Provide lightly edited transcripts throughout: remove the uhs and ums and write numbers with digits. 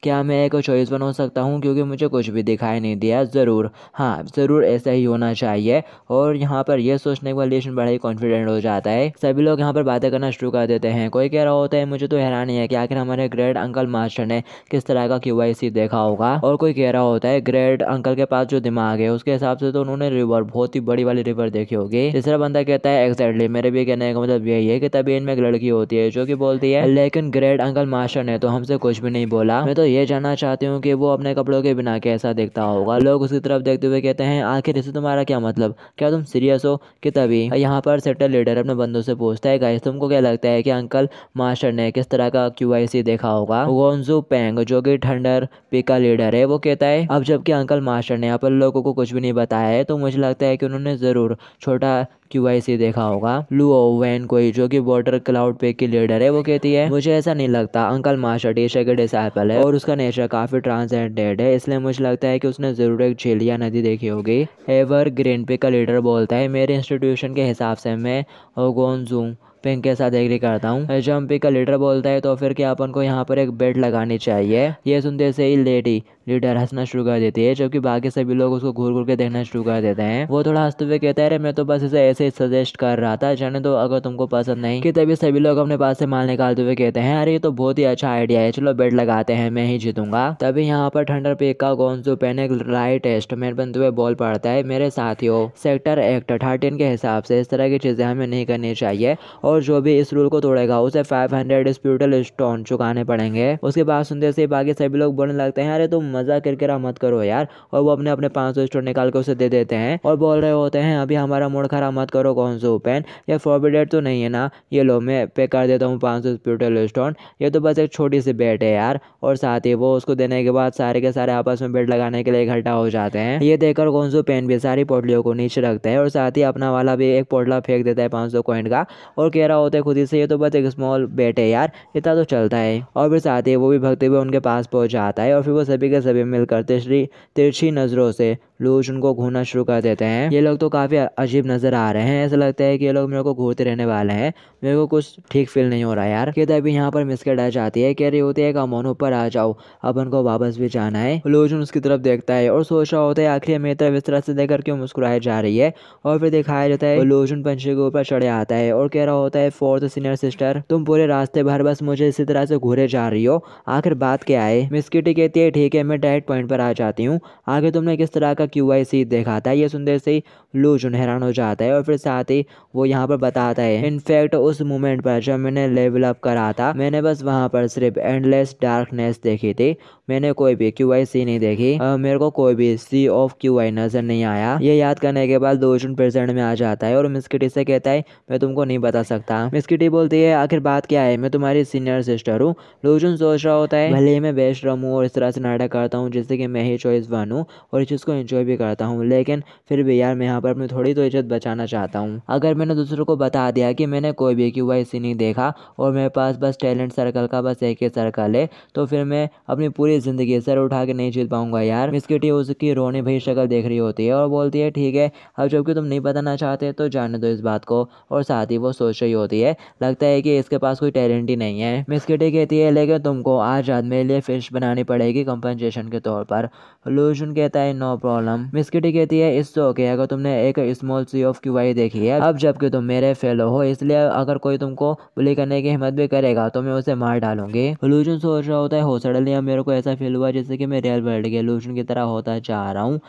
क्या मैं एक चॉइस वन हो सकता हूँ, क्योंकि मुझे कुछ भी दिखाई नहीं दिया। ज़रूर, हाँ ज़रूर ऐसा ही होना चाहिए। और यहाँ पर यह सोचने के बाद लेशन बड़ा ही कॉन्फिडेंट हो जाता है। सभी लोग यहाँ पर बातें करना शुरू कर देते हैं। कोई कह रहा होता है मुझे तो हैरानी है कि आखिर हमारे ग्रेट अंकल मास्टर ने किस तरह का QIC देखा होगा। और कोई कह रहा होता है ग्रेट अंकल के पास जो दिमाग है उसके हिसाब से तो उन्होंने रिवर, बहुत ही बड़ी वाली रिवर देखी होगी। तीसरा बंदा कहता है एग्जैक्टली, मेरे भी कहने का मतलब यही है कि तभी इनमें एक लड़की होती है जो कि बोलती है लेकिन ग्रेट अंकल मास्टर ने तो हमसे कुछ भी नहीं बोला। मैं तो ये जानना चाहती हूँ कि वो अपने कपड़ों के बिना कैसा दिखता होगा। लोग उसकी तरफ देखते हुए कहते हैं आखिर इससे तुम्हारा क्या मतलब, क्या तुम सीरियस हो? कि तभी यहाँ पर सेक्टर लीडर अपने बंदों से पूछता है गाइस तुमको क्या लगता है कि अंकल मास्टर ने किस तरह का QIC देखा होगा। गोंजू पेंग जो कि थंडर पीक का लीडर है वो कहता है अब जबकि अंकल मास्टर ने यहाँ पर लोगों को कुछ भी नहीं बताया है तो मुझे लगता है कि उन्होंने ज़रूर छोटा QIC देखा होगा। लुओ वैन कोई जो कि वाटर क्लाउड पे की लीडर है वो कहती है मुझे ऐसा नहीं लगता, अंकल मास्टर टीचर के डिसाइपल है और उसका नेचर काफी ट्रांसेंडेंट है, इसलिए मुझे लगता है कि उसने जरूर एक झील या नदी देखी होगी। एवर ग्रीन पे का लीडर बोलता है मेरे इंस्टीट्यूशन के हिसाब से मैं गोंजू पिंक के साथ एग्री करता हूँ। जम्पी का लीडर बोलता है तो फिर क्या अपन को यहाँ पर एक बेट लगानी चाहिए। ये सुनते से ही लेडी लीडर हंसना शुरू कर देती है, जबकि बाकी सभी लोग उसको घूर घूर के देखना शुरू कर देते हैं। वो थोड़ा हंसते हुए कहता है अरे मैं तो बस इसे ऐसे ही सजेस्ट कर रहा था, जाने दो अगर तुमको पसंद नहीं। कि तभी सभी लोग अपने पास से माल निकालते हुए कहते हैं अरे ये तो बहुत ही अच्छा आइडिया है, चलो बेट लगाते हैं, मैं ही जीतूंगा। तभी यहाँ पर थंडर पीक का गोंजू पेन एक राइट एस्टिमेट बनते हुए बॉल पड़ता है। मेरे साथियों सेक्टर एक्ट 13 के हिसाब से इस तरह की चीजें हमें नहीं करनी चाहिए और जो भी इस रूल को तोड़ेगा उसे 500 डिस्प्यूटल स्टोन चुकाने पड़ेंगे। उसके बाद सुनते से बाकी सभी लोग बोलने लगते हैं अरे तुम मजा किरकिरा मत करो यार, और वो अपने अपने 500 स्टोन निकाल के उसे दे देते हैं और बोल रहे होते हैं अभी हमारा मूड खराब मत करो गोंजू पेन, ये फॉरबिडेड तो नहीं है ना, ये लो मैं पे कर देता हूँ 500 डिस्प्यूटल स्टोन, ये तो बस एक छोटी सी बेट है यार। और साथ ही वो उसको देने के बाद सारे के सारे आपस में बेट लगाने के लिए इकट्ठा हो जाते हैं। ये देखकर गोंजू पेन भी सारी पोटलियों को नीचे रखता है और साथ ही अपना वाला भी एक पोटला फेंक देता है 500 कॉइन का और कह रहा होता है खुद ही से ये तो बस एक स्मॉल बेट है यार, इतना तो चलता है। और फिर साथ ही वो भी भगते हुए उनके पास पहुंच जाता है और फिर वो सभी के सभी मिलकर तिरछी नजरों से लूज उनको घूरना शुरू कर देते हैं। ये लोग तो काफी अजीब नजर आ रहे हैं, ऐसा लगता है कि ये लोग मेरे को घूरते रहने वाले हैं, मेरे को कुछ ठीक फील नहीं हो रहा यार। कि तभी यहाँ पर मिस्केट आ जाती है, कह रही होती है कमोन ऊपर आ जाओ, अपन को वापस भी जाना है। लूजन उसकी तरफ देखता है और सोच रहा होता है आखिर मेरी तरफ इस तरह से देखकर क्यों मुस्कुराई जा रही है। और फिर दिखाया जाता है लूजन पंछी के ऊपर चढ़े आता है और कह रहा होता है फोर्थ सीनियर सिस्टर तुम पूरे रास्ते भर बस मुझे इसी तरह से घूरे जा रही हो, आखिर बात क्या है? मिस किटी कहती है ठीक है मैं डायरेक्ट पॉइंट पर आ जाती हूँ, आगे तुमने किस तरह का QIC देखा था? ये सुनते से ही लूजन हैरान हो जाता है और फिर साथ ही वो यहाँ पर बताता है इनफैक्ट उस मोमेंट पर जब मैंने लेवल अप करा था मैंने बस वहाँ पर सिर्फ एंडलेस डार्कनेस देखी थी, मैंने कोई भी QIC नहीं देखी, मेरे को कोई भी सी ऑफ QI नजर नहीं आया। ये याद करने के बाद लूजन प्रेजेंट में आ जाता है और मिस किटी से कहता है मैं तुमको नहीं बता सकता। मिस किटी बोलती है आखिर बात क्या है, मैं तुम्हारी सीनियर सिस्टर हूँ। लूजन सोच रहा होता है भले ही मैं बेस्ट रहूँ और इस तरह से नाटक करता हूँ जिससे कि मैं ही चॉइस वन हूँ और इस चीज़ को एंजॉय भी करता हूँ, लेकिन फिर भी यार मैं यहाँ पर अपनी थोड़ी तो इज्जत बचाना चाहता हूँ। अगर मैंने दूसरों को बता दिया कि मैंने कोई भी QIC नहीं देखा और मेरे पास बस टैलेंट सर्कल का बस एक ही सर्कल है तो फिर मैं अपनी पूरी जिंदगी सर उठा के नहीं जीत पाऊंगा यार। मिस किटी उसकी रोने भई शक्ल देख रही होती है और बोलती है ठीक है अब जबकि तुम नहीं बताना चाहते तो जाने दो इस बात को। और साथ ही वो सोच रही होती है लगता है कि इसके पास कोई टैलेंट ही नहीं है। मिस किटी कहती है लेकिन तुमको आज रात मेरे लिए फिश बनानी पड़ेगी कंपनसेशन के तौर पर। लूजन कहता है नो प्रॉब्लम। मिस किटी कहती है इट्स ओके अगर तुमने एक स्मॉल सी ऑफ QI देखी है, अब जबकि तुम मेरे फेलो हो इसलिए अगर कोई तुमको बुली करने की हिम्मत भी करेगा तो मैं उसे मार डालूंगी। लूजन सोच रहा होता है हो सडनली अब मेरे को ऐसा फील हुआ जैसे कि मैं रियल वर्ल्ड के लूजन की तरह होता जा रहा हूँ,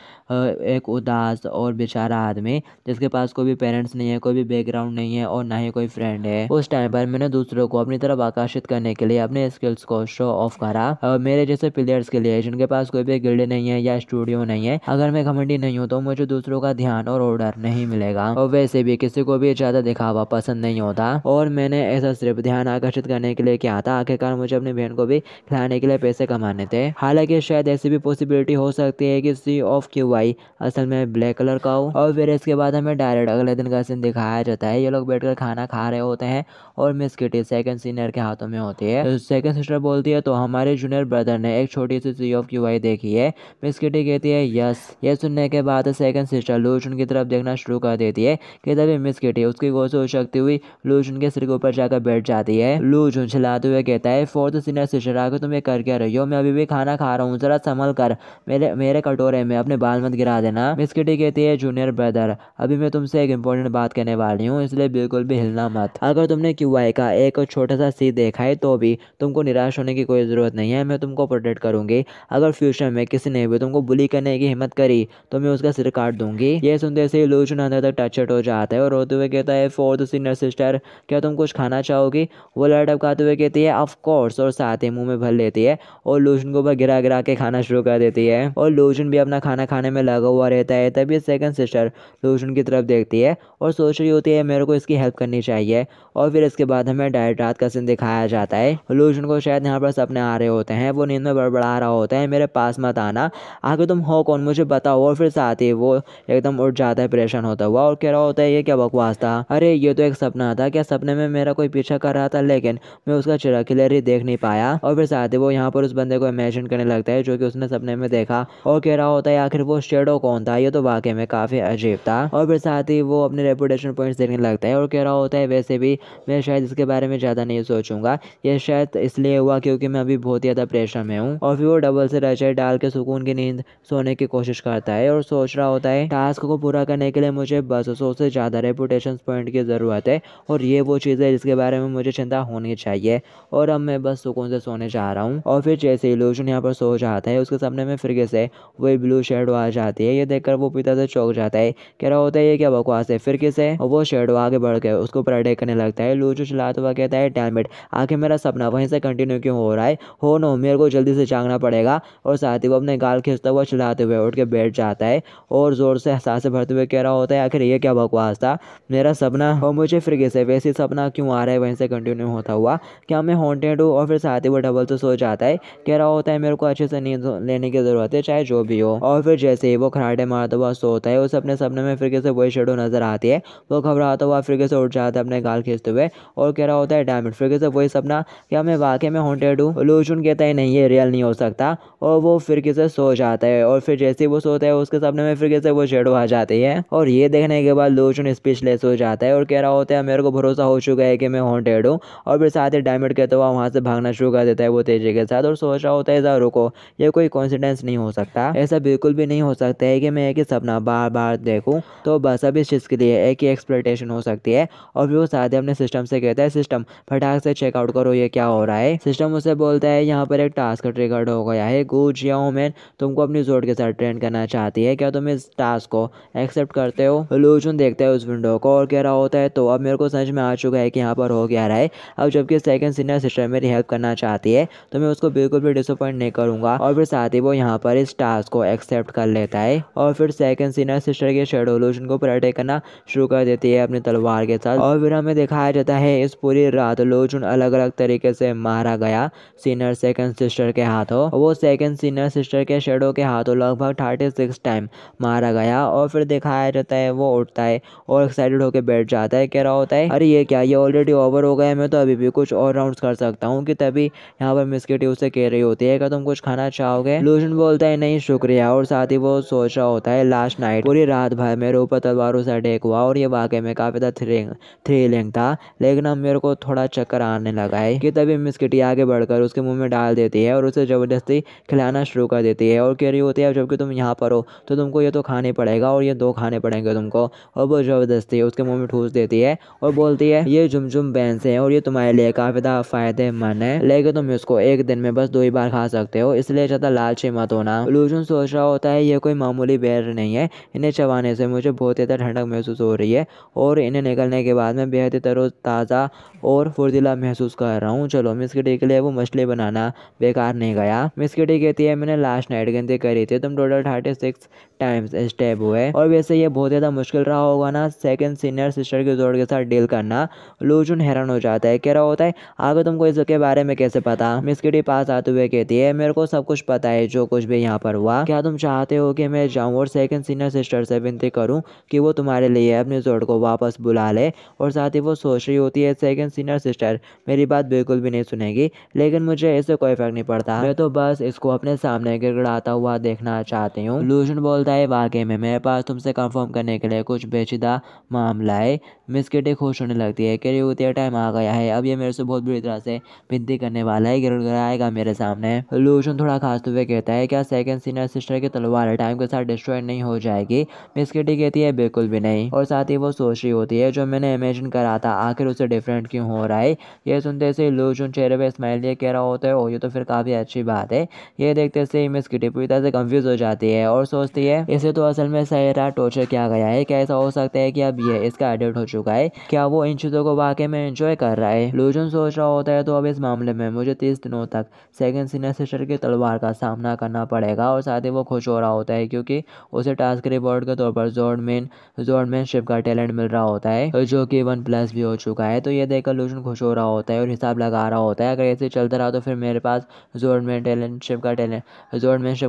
एक उदास और बेचारा आदमी जिसके पास कोई भी पेरेंट्स नहीं है, कोई भी बैकग्राउंड नहीं है और ना ही कोई फ्रेंड है। उस टाइम पर मैंने दूसरों को अपनी तरफ आकर्षित करने के लिए अपने स्किल्स को शो ऑफ करा। मेरे जैसे प्लेयर्स के लिए जिनके पास कोई भी गिल्ड नहीं है या स्टूडियो नहीं है, अगर मैं घमंडी नहीं हूँ तो मुझे दूसरों का ध्यान और ऑर्डर नहीं मिलेगा और वैसे भी किसी को भी ज्यादा दिखावा पसंद नहीं होता और मैंने ऐसा सिर्फ ध्यान आकर्षित करने के लिए किया था, आखिरकार मुझे अपनी बहन को भी खिलाने के लिए पैसे कमाने थे। हालांकि शायद ऐसी भी पॉसिबिलिटी हो सकती है कि सी ऑफ QI असल में ब्लैक कलर का हो। और फिर इसके बाद हमें डायरेक्ट अगले दिन का सीन दिखाया जाता है, ये लोग बैठकर खाना खा रहे होते हैं और मिस किटी सेकंड सीनियर के हाथों में होती है। सेकंड सिस्टर बोलती है तो हमारे जूनियर ब्रदर ने एक छोटी सी सी ऑफ QI देखी है। मिस किटी कहती है यस। ये सुनने के बाद सेकंड सिस्टर लूजन की तरफ देखना शुरू कर देती है कि तभी मिस किटी उसकी गोद से उछलती हुई लूजन के सिर के ऊपर जाकर बैठ जाती है। लूजन चिल्लाते हुए कहता है फोर्थ सीनियर सिस्टर आगे तुम ये कर क्या रही हो, मैं अभी भी खाना खा रहा हूँ, जरा संभल कर मेरे मेरे कटोरे में अपने बाल मत गिरा देना। मिस किटी कहती है जूनियर ब्रदर, अभी मैं तुमसे एक इम्पोर्टेंट बात कहने वाली हूँ, इसलिए बिल्कुल भी हिलना मत। अगर तुमने QI का एक छोटा सा सी देखा है तो भी तुमको निराश होने की कोई ज़रूरत नहीं है, मैं तुमको प्रोटेक्ट करूंगी। अगर फ्यूचर में किसी ने भी तुमको बुली करने की हिम्मत करी तो मैं उसका सिर काट दूंगी। ये सुनते से लूजून अंदर तक टचट हो जाता है और रोते हुए कहता है फोर्थ सीनियर सिस्टर, क्या तुम कुछ खाना चाहोगी? वो लड़का खाते हुए कहती है ऑफ कोर्स, और साथ ही मुंह में भर लेती है और लूजून को ऊपर गिरा गिरा के खाना शुरू कर देती है और लूजून भी अपना खाना खाने में लगा हुआ रहता है। तभी सेकंड सिस्टर लूजून की तरफ देखती है और सोच रही होती है मेरे को इसकी हेल्प करनी चाहिए। और फिर इसके बाद हमें डायरेक्ट रात का सीन दिखाया जाता है। लूजून को शायद यहाँ पर सपने आ रहे होते हैं, वो नींद में बड़बड़ा रहा होता है मेरे पास मत आना, आखिर तुम हो कौन मुझे बताओ। और फिर साथ ही वो एकदम उठ जाता है परेशान होता हुआ और कह रहा होता है ये क्या बकवास था, अरे ये तो एक सपना था, क्या सपने में मेरा कोई पीछा कर रहा था लेकिन मैं उसका चेहरा क्लियर ही देख नहीं पाया। और फिर साथ ही वो यहाँ पर उस बंदे को इमेजिन करने लगता है जो कि उसने सपने में देखा और कह रहा होता है आखिर वो शेडो कौन था, ये तो वाकई में काफी अजीब था। और फिर साथ ही वो अपने रेपुटेशन पॉइंट्स देखने लगता है और कह रहा होता है वैसे भी मैं शायद इसके बारे में ज़्यादा नहीं सोचूंगा, ये शायद इसलिए हुआ क्योंकि मैं अभी बहुत ज़्यादा प्रेशर में हूँ। और फिर वो डबल से रजाई डाल के सुकून की नींद सोने की कोशिश करता है और सोच रहा होता है टास्क को पूरा करने के लिए मुझे बस 100 से ज़्यादा रेपुटेशन पॉइंट की ज़रूरत है और ये वो चीज़ है जिसके बारे में मुझे चिंता होनी चाहिए और अब मैं बस सुकून से सोने जा रहा हूँ। और फिर जैसे ही लूजून यहाँ पर सो जाता है उसके सामने में फिर से वही ब्लू शेडो आ जाती है। ये देखकर वो पिता से चौंक जाता है, कह रहा होता है ये क्या बकवास है, फिर किसे? और वो शेडो आगे बढ़ के उसको ऊपर अटैक करने लगता है। लूजून चिल्लाता हुआ कहता है डैम इट, आखिर मेरा सपना वहीं से कंटिन्यू क्यों हो रहा है, हो नो मेरे को जल्दी से जागना पड़ेगा। और साथ ही वो अपने गाल खींचता हुआ चिल्लाते हुए उठ के बैठ जाता है और जोर से सांसें भरते हुए कह रहा होता है आखिर ये क्या बकवास था, मेरा सपना और मुझे फिर से वैसे सपना क्यों आ रहा है वहीं से कंटिन्यू होता हुआ, क्या मैं हॉन्टेड हूँ? और फिर साथ ही वो डबल से सो जाता है, कह रहा होता है मेरे को अच्छे से नींद लेने की जरूरत है चाहे जो भी हो। और फिर जैसे ही वो खराटे मारता हुआ सोता है उसे अपने सपने में फिर से वही शेडो नजर आती है। वो घबराता हुआ फिर से उठ जाता है अपने गाल खींचते हुए और कह रहा होता है डैम इट, फिर से वही सपना, क्या मैं वाकई में हॉन्टेड हूँ? लूजून कहता है नहीं ये रियल नहीं हो सकता और वो फिर से सो जाता है। और फिर जैसे ही वो सोता है उसके सपने में फिर से वो शेडो आ जाती है और ये देखने के बाद लूजून स्पीचलेस हो जाता है और कह रहा होता है मेरे को भरोसा हो चुका है कि मैं हॉन्टेड हूँ। और फिर साथ ही डायमंड कहता हुआ वहाँ से भागना शुरू कर देता है वो तेजी के साथ और सोच रहा होता है जरा रुको, ये कोई कोइंसिडेंस नहीं हो सकता, ऐसा बिल्कुल भी नहीं हो सकता है कि मैं एक ही सपना बार बार देखूं, तो बस अब इस चीज़ के लिए एक ही एक्सप्लोइटेशन हो सकती है। और फिर वो साथ ही अपने सिस्टम से कहता है सिस्टम फटाक से चेकआउट करो ये क्या हो रहा है। सिस्टम उसे बोलता है यहाँ पर एक टास्क ट्रिगर्ड हो गया है, गुज याओ मैन तुमको अपनी जोड़ के साथ ट्रेन करना चाहती है, क्या तुम इस टास्क को एक्सेप्ट करते हो? लूजून देखता है उस विंडो को और कह रहा होता है तो अब मेरे को समझ में आ चुका है कि यहाँ पर हो क्या रहा है। अब जबकि सेकंड सीनियर सिस्टर मेरी हेल्प करना चाहती है तो मैं उसको बिल्कुल भी डिसअपॉइंट नहीं करूंगा। और फिर साथ ही वो यहाँ पर इस टास्क को एक्सेप्ट कर लेता है और फिर सेकंड सीनियर सिस्टर के शेडो लूजून को अटैक करना शुरू कर देती है अपनी तलवार के साथ। और फिर हमें दिखाया जाता है इस पूरी रात लूजून अलग अलग तरीके से मारा गया सीनियर सेकंड सिस्टर के हाथों। वो सेकंड सीनियर सिस्टर के शेडो के हाथों लगभग 36 टाइम मारा गया। और फिर दिखाया जाता है वो उठता है और एक्साइटेड होकर बैठ जाता है, कह रहा होता है अरे ये क्या, ये ऑलरेडी ओवर हो गया, मैं तो अभी भी कुछ और राउंड्स कर सकता हूँ। कि तभी यहाँ पर मिस किटी उससे कह रही होती है कि तुम कुछ खाना चाहोगे? लूजून बोलता है नहीं शुक्रिया। और साथ ही वो सोच रहा होता है लास्ट नाइट पूरी रात भर मेरे ऊपर तलवारों से अटैक हुआ और ये वाकई में काफी ज्यादा थ्रिलिंग था, लेकिन अब मेरे को थोड़ा चक्कर आने लगा है। कि तभी मिस किटी आगे बढ़कर उसके मुंह में डाल देती है और उसे जबरदस्ती खिलाना शुरू कर देती है और कह रही होती है जबकि तुम यहाँ पर हो तो तुमको ये तो खाने पड़ेगा और ये 2 खाने पड़ेंगे तुमको। और वो जबरदस्ती उसके मुंह में ठूस देती है और बोलती है ये झुमझुम बैंस है और ये तुम्हारे लिए काफी ज्यादा फायदेमंद है, लेकिन तुम इसको एक दिन में बस 2 ही बार खा सकते हो, इसलिए ज्यादा लालची मत होना। लूजून सोच रहा होता है ये कोई मामूली बेर नहीं है, इन्हें चबाने से मुझे बहुत ज़्यादा ठंडक महसूस हो रही है और इन्हें निकलने के बाद मैं बेहद तरोताज़ा और फुर्तीला महसूस कर रहा हूँ। चलो मिस किटी के लिए वो मछली बनाना बेकार नहीं गया। मिस किटी कहती है मैंने लास्ट नाइट गिनती करी थी, तुम टोटल 36 टाइम्स स्टेप हुए और वैसे ये बहुत ज़्यादा मुश्किल रहा होगा ना सेकंड सीनियर सिस्टर के जोड़ के साथ डील करना। लूजून हैरान हो जाता है, कह रहा होता है आगे तुमको इसके बारे में कैसे पता? मिस किटी पास आते हुए कहती है मेरे को सब कुछ पता है जो कुछ भी यहाँ पर हुआ, क्या तुम चाहते हो कि मैं जाऊँ और सेकंड सीनियर सिस्टर से विनती करूँ कि वो तुम्हारे लिए अपने जोड़ को वापस बुला ले? और साथ ही वो सोच रही होती है सेकंड सीनियर सिस्टर मेरी बात बिल्कुल भी नहीं सुनेगी, लेकिन मुझे इससे कोई फर्क नहीं पड़ता, मैं तो बस इसको अपने सामने गिड़गिड़ाता हुआ देखना चाहती हूँ। लूजून बोलता है वाकई में मेरे पास तुमसे कंफर्म करने के लिए कुछ पेचीदा मामला है। मिस किटी खुश होने लगती है, कह रही होती है टाइम आ गया है, अब ये मेरे से बहुत बुरी तरह से विनती करने वाला है, गिड़गिड़ाएगा मेरे सामने। सामने। लूजन थोड़ा खांसते हुए कहता है, क्या सेकंड सीनियर सिस्टर की तलवार टाइम के साथ डिस्ट्रॉय नहीं हो जाएगी? मिस किटी कहती है, बिल्कुल भी नहीं। और साथ ही वो सोच रही होती है, जो मैंने इमेजिन करा था आखिर उससे डिफरेंट क्यों हो रहा है। ये सुनते से लूजन चेहरे पे स्माइल लिए कह रहा होता है, ओ ये तो फिर काफ़ी अच्छी बात है। ये देखते से मिस किटी पूरी तरह से कंफ्यूज हो जाती है और सोचती है, इसे तो असल में सही टॉर्चर किया गया है। क्या ऐसा हो सकता है कि अब ये इसका एडिक्ट हो चुका है? क्या वो इन चीज़ों को वाकई में एंजॉय कर रहा है? लूजन सोच रहा होता है, तो अब इस मामले में मुझे 30 दिनों तक सेकंड सीनियर सिस्टर की तलवार का सामना करना पड़ेगा। और साथ ही वो खुश हो रहा होता है क्योंकि उसे टास्क रिवॉर्ड के तौर पर जोर्डमैनशिप का टैलेंट मिल रहा होता है, जो कि 1+ भी हो चुका है। तो ये देखकर लूजन खुश हो रहा होता है और हिसाब लगा रहा होता है, अगर ऐसे चलता रहा तो फिर मेरे पास जोर्डमैनशिप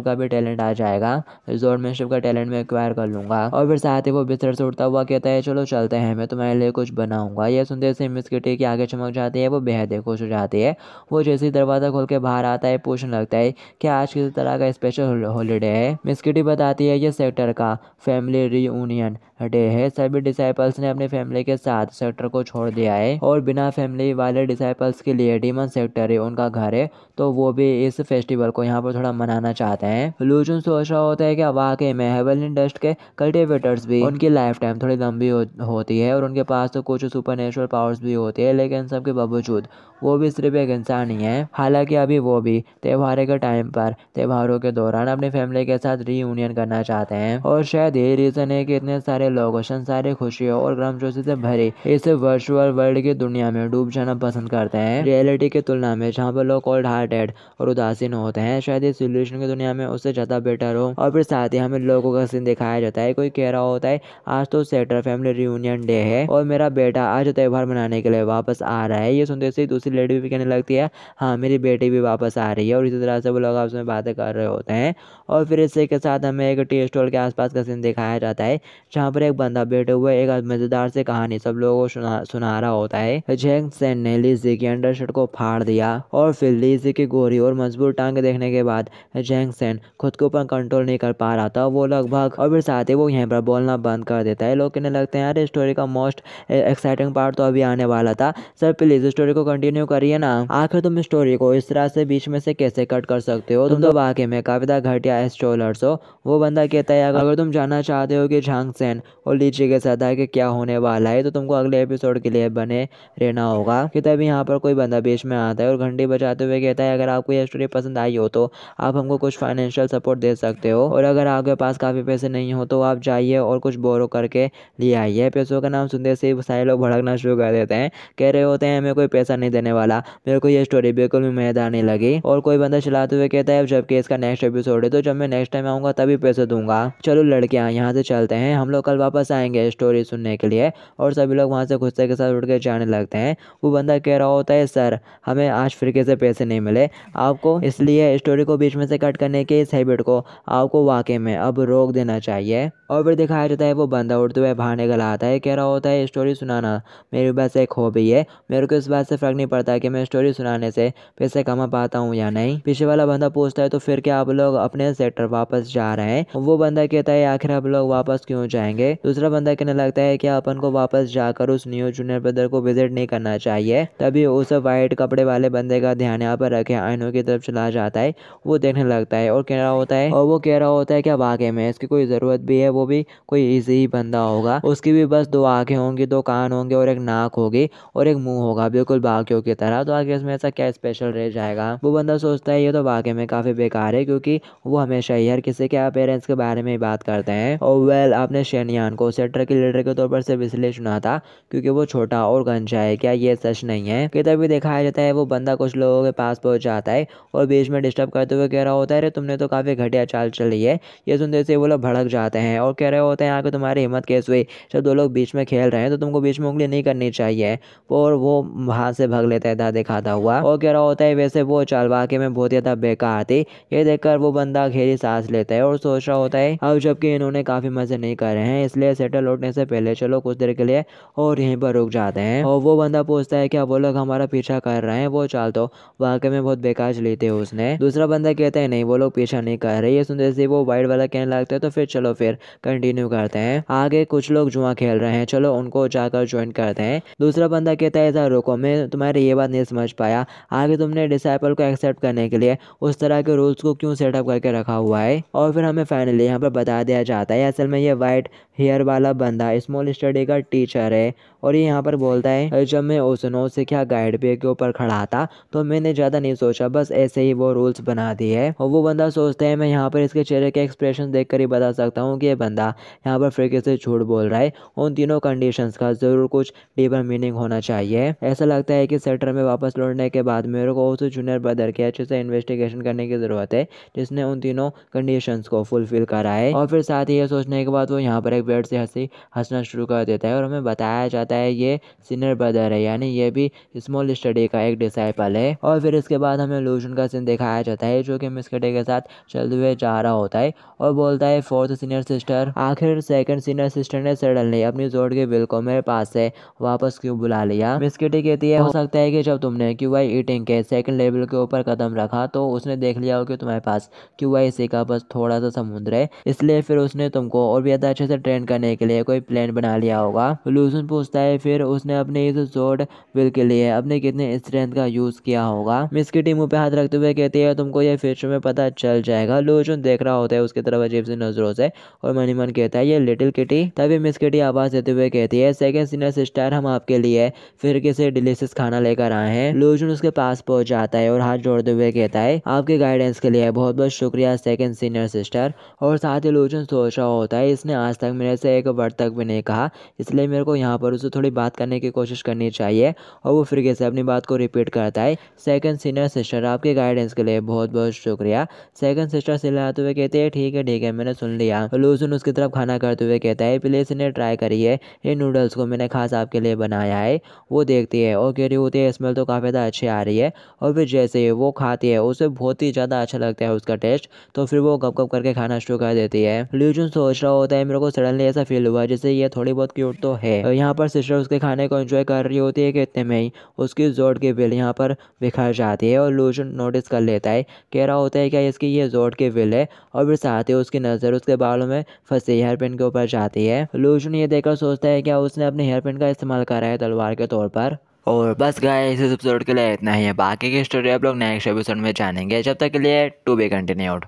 का भी टैलेंट आ जाएगा। जोर्डमैनशिप का टैलेंट मैं एक्वायर कर लूंगा। और फिर साथ ही वो बिस्तर से उठता हुआ कहता है, चलो चलते हैं, मैं तुम्हारे लिए कुछ बनाऊंगा। ये सुनते से मिस किटी की आगे चमक जाती है, वो बेहद ही खुश हो जाती है। वो जैसे ही दरवाज़ा खोल के बाहर आता है पूछने लगता है, क्या आज किसी तरह का स्पेशल हॉलीडे है? मिस किटी बताती है, ये सेक्टर का फैमिली रीयूनियन डे है। सभी डिसाइपल्स ने अपनी फैमिली के साथ सेक्टर को छोड़ दिया है और बिना फैमिली वाले डिसाइपल्स के लिए डीमन सेक्टर ही उनका घर है, तो वो भी इस फेस्टिवल को यहाँ पर थोड़ा मनाना चाहते हैं। लूजन सोच रहा होता है कि वाकई में हेवनली डस्ट के कल्टिवेटर्स भी उनकी लाइफ टाइम थोड़ी लंबी होती है और उनके पास तो कुछ सुपर नेचुरल पावर्स भी होती है, लेकिन सबके बावजूद वो भी सिर्फ एक इंसान ही है। हालांकि अभी वो भी त्योहारों के टाइम पर त्योहारों के दौरान अपनी फैमिली के साथ रीयूनियन करना चाहते हैं और शायद यही रीजन है कि इतने सारे लोग संसारी खुशियों और गर्मजोशी से भरे इस वर्चुअल वर्ल्ड की दुनिया में डूब जाना पसंद करते हैं, रियलिटी की तुलना में, जहाँ पर लोग कोल्ड हार्टेड और उदासीन होते हैं। शायद इस सिचुएशन की दुनिया में उससे ज़्यादा बेटर हो। और फिर साथ ही हमें लोगों का सीन दिखाया जाता है, कोई कह रहा होता है, आज तो सेक्टर फैमिली रियूनियन डे है और मेरा बेटा आज त्योहार मनाने के लिए वापस आ रहा है। ये सुनते से दूसरी लेडी भी कहने लगती है, हाँ मेरी बेटी भी वापस आ रही है। और इसी तरह से वो लोग आपस में बातें कर रहे होते हैं। और फिर इसी के साथ हमें एक टी स्टॉल के आसपास का सीन दिखाया जाता है, जहाँ पर एक बंदा बैठे हुए एक मजेदार से कहानी सब लोगों को सुना रहा होता है। जैंग सेन ने लीजी की अंडरशर्ट को फाड़ दिया और फिर लीजी की गोरी और मजबूत टांग देखने के बाद जैंग सेन खुद के ऊपर कंट्रोल नहीं कर पा रहा था, वो लगभग, और फिर साथ ही वो यहीं पर बोलना बंद कर देता है। लोग कहने लगते हैं, यार स्टोरी का मोस्ट एक्साइटिंग पार्ट तो अभी आने वाला था, सर प्लीज स्टोरी को कंटिन्यू करिए ना। आखिर तुम स्टोरी को इस तरह से बीच में से कैसे कट कर सकते हो? तुम तो वाकई में काफी घटिया स्टोलर्स हो। वो बंदा कहता है, अगर तुम जानना चाहते हो कि झांग सेन और लीची के साथ आगे क्या होने वाला है तो तुमको अगले एपिसोड के लिए बने रहना होगा। कि तभी यहाँ पर कोई बंदा बीच में आता है और घंटी बजाते हुए कहता है, अगर आपको ये स्टोरी पसंद आई हो तो आप हमको कुछ फाइनेंशियल सपोर्ट दे सकते हो, और अगर आपके पास काफ़ी पैसे नहीं हो तो आप जाइए और कुछ बोरो करके ले आइए। पैसों का नाम सुनते से सारे लोग भड़कना शुरू कर देते हैं, कह रहे होते हैं, हमें कोई पैसा नहीं देने वाला, मेरे को ये स्टोरी बिल्कुल भी मज़ेदार नहीं लगी। और कोई बंदा चलाते हुए कहता है, जबकि इसका नेक्स्ट एपिसोड है तो जब मैं नेक्स्ट टाइम आऊँगा तभी पैसे दूंगा। चलो लड़कियाँ यहाँ से चलते हैं, हम लोग कल वापस आएंगे स्टोरी सुनने के लिए। और सभी लोग वहाँ से गुस्से के साथ उठ के जाने लगते हैं। वो बंदा कह रहा होता है, सर हमें आज फिरके से पैसे नहीं मिले आपको, इसलिए स्टोरी को बीच में से कट करने के इस हैबिट को आपको वाकई में अब रोक देना चाहिए। और फिर दिखाया जाता है वो बंदा उड़ते हुए बाहर निकल आता है, कह रहा होता है, स्टोरी सुनाना मेरी बस एक हॉबी है, मेरे को इस बात से फ़र्क नहीं पड़ता कि मैं स्टोरी सुनाने से पैसे कमा पाता हूँ या नहीं। पीछे वाला बंदा पूछता है, तो फिर क्या आप लोग अपने सेक्टर वापस जा रहे हैं? वो बंदा कहता है, आखिर आप लोग वापस क्यों जाएंगे? दूसरा बंदा कहने लगता है कि अपन को वापस जाकर उस न्यू जूनियर ब्रदर को विजिट नहीं करना चाहिए। तभी उस वाइट कपड़े वाले बंदे का ध्यान यहाँ पर रखे आईनों की तरफ चला जाता है। वो देखने लगता है और कह रहा होता है, और वो कह रहा होता है, क्या वाकई में इसकी कोई ज़रूरत भी है? वो भी कोई इजी ही बंदा होगा, उसकी भी बस 2 आंखें होंगी, 2 कान होंगे और एक नाक होगी और एक मुंह होगा, बिल्कुल बाकियों की तरह, तो आगे इसमें ऐसा क्या स्पेशल रह जाएगा? वो बंदा सोचता है, ये तो वाकई में काफ़ी बेकार है, क्योंकि वो हमेशा ही हर किसी के अपेरेंस के बारे में ही बात करते हैं। और वेल, आपने शेनयान को सेक्टर के लीडर के तौर पर सिर्फ इसलिए चुना था क्योंकि वो छोटा और गंजा है, क्या ये सच नहीं है? कि तभी दिखाया जाता है वो बंदा कुछ लोगों के पास पहुंच जाता है और बीच में डिस्टर्ब करते हुए कह रहा होता है, अरे तुमने तो काफ़ी घटिया चाल चली है। ये सुनते से वो लोग भड़क जाते हैं और कह रहे होते हैं, आगे तुम्हारी हिम्मत कैसे हुई? जब 2 लोग बीच में खेल रहे हैं तो तुमको बीच में उंगली नहीं करनी चाहिए। और वो वहाँ से भाग लेता है दादे खाता हुआ और कह रहा होता है, वैसे वो चाल वाकई में बहुत ज़्यादा बेकार थी। ये देखकर वो बंदा गहरी सांस लेता है और सोच रहा होता है, अब जबकि इन्होंने काफ़ी मज़े नहीं कर रहे हैं हैं, इसलिए सेटल लौटने से पहले चलो कुछ देर के लिए और यहीं पर रुक जाते हैं। और वो बंदा पूछता है क्या वो लोग हमारा पीछा कर रहे हैं, वो चाल तो वाकई में बहुत बेकार चली थी उसने। दूसरा बंदा कहता है नहीं वो लोग पीछा नहीं कर रहे। ये सुनते से वो वाइट वाला कहने लगता है तो फिर चलो फिर कंटिन्यू करते हैं। आगे कुछ लोग जुआ खेल रहे हैं, चलो उनको जाकर ज्वाइन करते हैं। दूसरा बंदा कहता है ऐसा रुको, मैं तुम्हारी ये बात नहीं समझ पाया, आगे तुमने डिसाइपल को एक्सेप्ट करने के लिए उस तरह के रूल्स को क्यों सेटअप करके रखा हुआ है। और फिर हमें फाइनली यहाँ पर बता दिया जाता है असल में ये वाइट हेयर वाला बंदा स्मॉल स्टडी का टीचर है। और ये यहाँ पर बोलता है जब मैं उस नो से क्या गाइड पे के ऊपर खड़ा था तो मैंने ज़्यादा नहीं सोचा, बस ऐसे ही वो रूल्स बना दिए। और वो बंदा सोचता है मैं यहाँ पर इसके चेहरे के एक्सप्रेशन देखकर ही बता सकता हूँ कि ये बंदा यहाँ पर फिर से झूठ बोल रहा है। उन तीनों कंडीशंस का ज़रूर कुछ डीपर मीनिंग होना चाहिए। ऐसा लगता है कि सेक्टर में वापस लौटने के बाद मेरे को उस जूनियर ब्रदर के अच्छे से इन्वेस्टिगेशन करने की ज़रूरत है जिसने उन तीनों कंडीशंस को फुलफिल करा है। और फिर साथ ही ये सोचने के बाद वो यहाँ पर एक बेड से हंसना शुरू कर देता है और हमें बताया जाता है ये सीनियर ब्रदर है, यानी ये भी स्मॉल स्टडी का एक डिसाइपल है। और फिर इसके बाद हमें लूजन का सीन दिखाया जाता है जो कि मिस किटी के साथ चलते हुए जा रहा होता है और बोलता है फोर्थ सीनियर सिस्टर, आखिर सेकंड सीनियर सिस्टर ने सडनली अपनी जोड़ के बिल को मेरे पास से वापस क्यों बुला लिया। मिस किटी कहती है हो सकता है कि जब तुमने QI ईटिंग के सेकंड लेवल के ऊपर कदम रखा तो उसने देख लिया हो कि तुम्हारे पास QI का बस थोड़ा सा समुद्र है, इसलिए फिर उसने तुमको और भी ज़्यादा अच्छे से ट्रेन करने के लिए कोई प्लान बना लिया होगा। लूजन पूछता है फिर उसने अपने इस जोड़ बिल के लिए अपने कितने स्ट्रेंथ का यूज किया होगा। मिस किटी मुंह पे हाथ रखते हुए कहती है तुमको ये फ्यूचर में पता चल जाएगा। लूजन देख रहा होता है उसकी तरफ अजीब सी नजरों से और मनी मन कहता है ये लिटिल किटी। तभी मिस किटी आवाज देते हुए कहती है सेकंड सीनियर सिस्टर हम आपके लिए फिर किसी डिलीशियस खाना लेकर आए हैं। लूजन उसके पास पहुंच जाता है और हाथ जोड़ते हुए कहता है आपके गाइडेंस के लिए बहुत बहुत शुक्रिया सेकंड सीनियर सिस्टर। और साथ ही लूजन सोच रहा होता है इसने आज तक मेरे से एक वर्ड तक भी नहीं कहा, इसलिए मेरे को यहाँ पर उससे थोड़ी बात करने की कोशिश करनी चाहिए। और वो फिर से अपनी बात को रिपीट करता है सेकंड सीनियर सिस्टर आपके गाइडेंस के लिए बहुत बहुत शुक्रिया। सेकंड सिस्टर सिलाते हुए कहते हैं ठीक है मैंने सुन लिया। लूजन उसकी तरफ खाना करते हुए कहता है प्लीज इन्हें ट्राई करिए, ये नूडल्स को मैंने खास आपके लिए बनाया है। वो देखती है और कह रही होती है स्मेल तो काफ़ी ज़्यादा अच्छी आ रही है। और फिर जैसे वो खाती है उसे बहुत ही ज़्यादा अच्छा लगता है उसका टेस्ट, तो फिर वो गप गप करके खाना शुरू कर देती है। लूजन सोच रहा होता है मेरे को सडनली ऐसा फील हुआ जैसे ये थोड़ी बहुत क्यूट तो है। यहाँ पर सिस्टर उसके खाने को एंजॉय कर रही होती है कि इतने में ही उसकी जोड़ की बिल यहाँ पर बिखर जाती है और लूजन नोटिस कर लेता है, कह रहा होता है क्या इसकी ये जोड़ की बिल है। और फिर साथ ही उसकी नज़र उसके बालों में फंसी हेयर पिन के ऊपर जाती है। लूजन ये देखकर सोचता है क्या उसने अपने हेयर पिन का इस्तेमाल करा है तलवार के तौर पर। और बस गाइस इस एपिसोड के लिए इतना ही है, बाकी की स्टोरी आप लोग नेक्स्ट एपिसोड में जानेंगे। जब तक के लिए टू बी कंटिन्यूड।